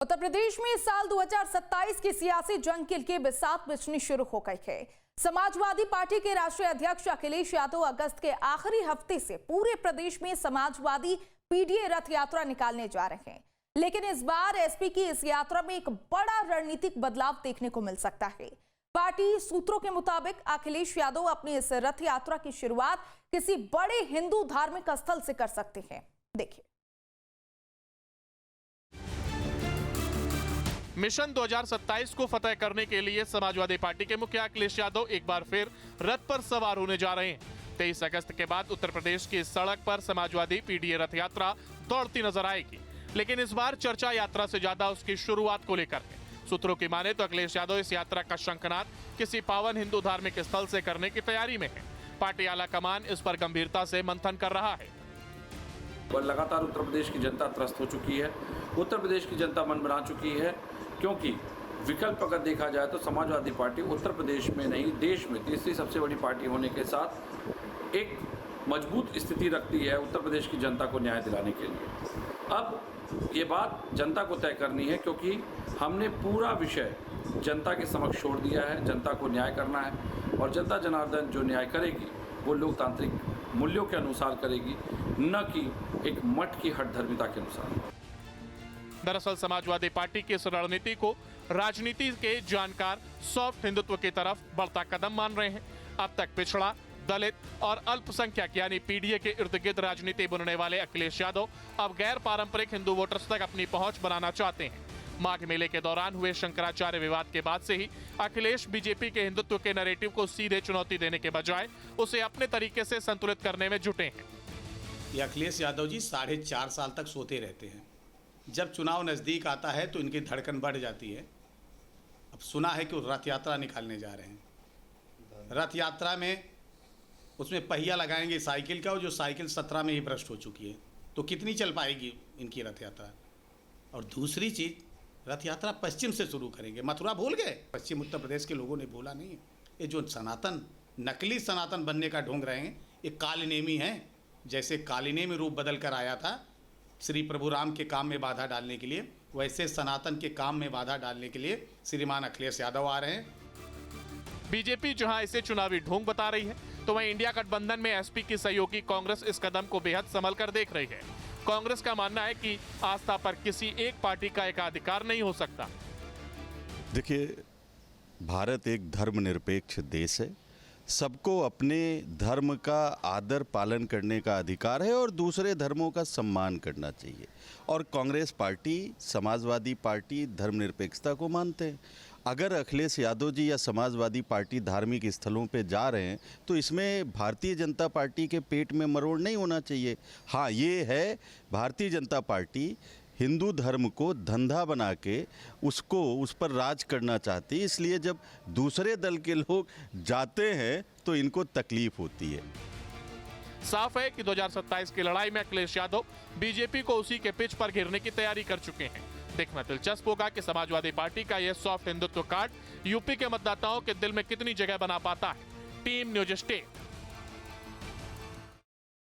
उत्तर प्रदेश में साल 2027 की सियासी जंग के बिसात बिछनी शुरू हो गई है। समाजवादी पार्टी के राष्ट्रीय अध्यक्ष अखिलेश यादव अगस्त के आखिरी हफ्ते से पूरे प्रदेश में समाजवादी पीडीए रथ यात्रा निकालने जा रहे हैं। लेकिन इस बार एसपी की इस यात्रा में एक बड़ा रणनीतिक बदलाव देखने को मिल सकता है। पार्टी सूत्रों के मुताबिक अखिलेश यादव अपनी इस रथ यात्रा की शुरुआत किसी बड़े हिंदू धार्मिक स्थल से कर सकते हैं। देखिए, मिशन 2027 को फतेह करने के लिए समाजवादी पार्टी के मुखिया अखिलेश यादव एक बार फिर रथ पर सवार होने जा रहे हैं। 23 अगस्त के बाद उत्तर प्रदेश की सड़क पर समाजवादी पीडीए रथ यात्रा दौड़ती नजर आएगी, लेकिन इस बार चर्चा यात्रा से ज्यादा उसकी शुरुआत को लेकर है। सूत्रों की माने तो अखिलेश यादव इस यात्रा का शंखनाद किसी पावन हिंदू धार्मिक स्थल से करने की तैयारी में है। पार्टी आला कमान इस पर गंभीरता से मंथन कर रहा है। लगातार उत्तर प्रदेश की जनता त्रस्त हो चुकी है। उत्तर प्रदेश की जनता मन बना चुकी है, क्योंकि विकल्प अगर देखा जाए तो समाजवादी पार्टी उत्तर प्रदेश में नहीं देश में तीसरी सबसे बड़ी पार्टी होने के साथ एक मजबूत स्थिति रखती है उत्तर प्रदेश की जनता को न्याय दिलाने के लिए। अब ये बात जनता को तय करनी है, क्योंकि हमने पूरा विषय जनता के समक्ष छोड़ दिया है। जनता को न्याय करना है और जनता जनार्दन जो न्याय करेगी वो लोकतांत्रिक मूल्यों के अनुसार करेगी, न कि एक मठ की हठधर्मिता के अनुसार। दरअसल समाजवादी पार्टी की इस रणनीति को राजनीति के जानकार सॉफ्ट हिंदुत्व की तरफ बढ़ता कदम मान रहे हैं। अब तक पिछड़ा, दलित और अल्पसंख्यक यानी पीडीए के इर्द गिर्द राजनीति बुनने वाले अखिलेश यादव अब गैर पारंपरिक हिंदू वोटर्स तक अपनी पहुंच बनाना चाहते हैं। माघ मेले के दौरान हुए शंकराचार्य विवाद के बाद से ही अखिलेश बीजेपी के हिंदुत्व के नैरेटिव को सीधे चुनौती देने के बजाय उसे अपने तरीके से संतुलित करने में जुटे हैं। ये अखिलेश यादव जी 4.5 साल तक सोते रहते हैं। जब चुनाव नज़दीक आता है तो इनकी धड़कन बढ़ जाती है। अब सुना है कि वो रथ यात्रा निकालने जा रहे हैं। रथ यात्रा में उसमें पहिया लगाएंगे साइकिल का, और जो साइकिल 17 में ही भ्रष्ट हो चुकी है, तो कितनी चल पाएगी इनकी रथ यात्रा। और दूसरी चीज़, रथ यात्रा पश्चिम से शुरू करेंगे। मथुरा भूल गए, पश्चिम उत्तर प्रदेश के लोगों ने भूला नहीं है। ये जो सनातन, नकली सनातन बनने का ढोंग रहे हैं, ये कालनेमी हैं। जैसे कालनेमी रूप बदल कर आया था श्री प्रभु राम के काम में बाधा डालने के लिए, वैसे सनातन के काम में बाधा डालने के लिए श्रीमान अखिलेश यादव आ रहे हैं। बीजेपी जहां इसे चुनावी ढोंग बता रही है, तो वहीं इंडिया गठबंधन में एसपी की सहयोगी कांग्रेस इस कदम को बेहद संभल कर देख रही है। कांग्रेस का मानना है कि आस्था पर किसी एक पार्टी का एकाधिकार नहीं हो सकता। देखिए, भारत एक धर्मनिरपेक्ष देश है। सबको अपने धर्म का आदर पालन करने का अधिकार है और दूसरे धर्मों का सम्मान करना चाहिए। और कांग्रेस पार्टी, समाजवादी पार्टी धर्मनिरपेक्षता को मानते हैं। अगर अखिलेश यादव जी या समाजवादी पार्टी धार्मिक स्थलों पे जा रहे हैं तो इसमें भारतीय जनता पार्टी के पेट में मरोड़ नहीं होना चाहिए। हाँ, ये है भारतीय जनता पार्टी हिंदू धर्म को धंधा बना के उस पर राज करना चाहती है, इसलिए जब दूसरे दल के लोग जाते हैं तो इनको तकलीफ होती है। साफ है कि 2027 की लड़ाई में अखिलेश यादव बीजेपी को उसी के पिच पर घेरने की तैयारी कर चुके हैं। देखना दिलचस्प होगा कि समाजवादी पार्टी का यह सॉफ्ट हिंदुत्व कार्ड यूपी के मतदाताओं के दिल में कितनी जगह बना पाता है। Team news state.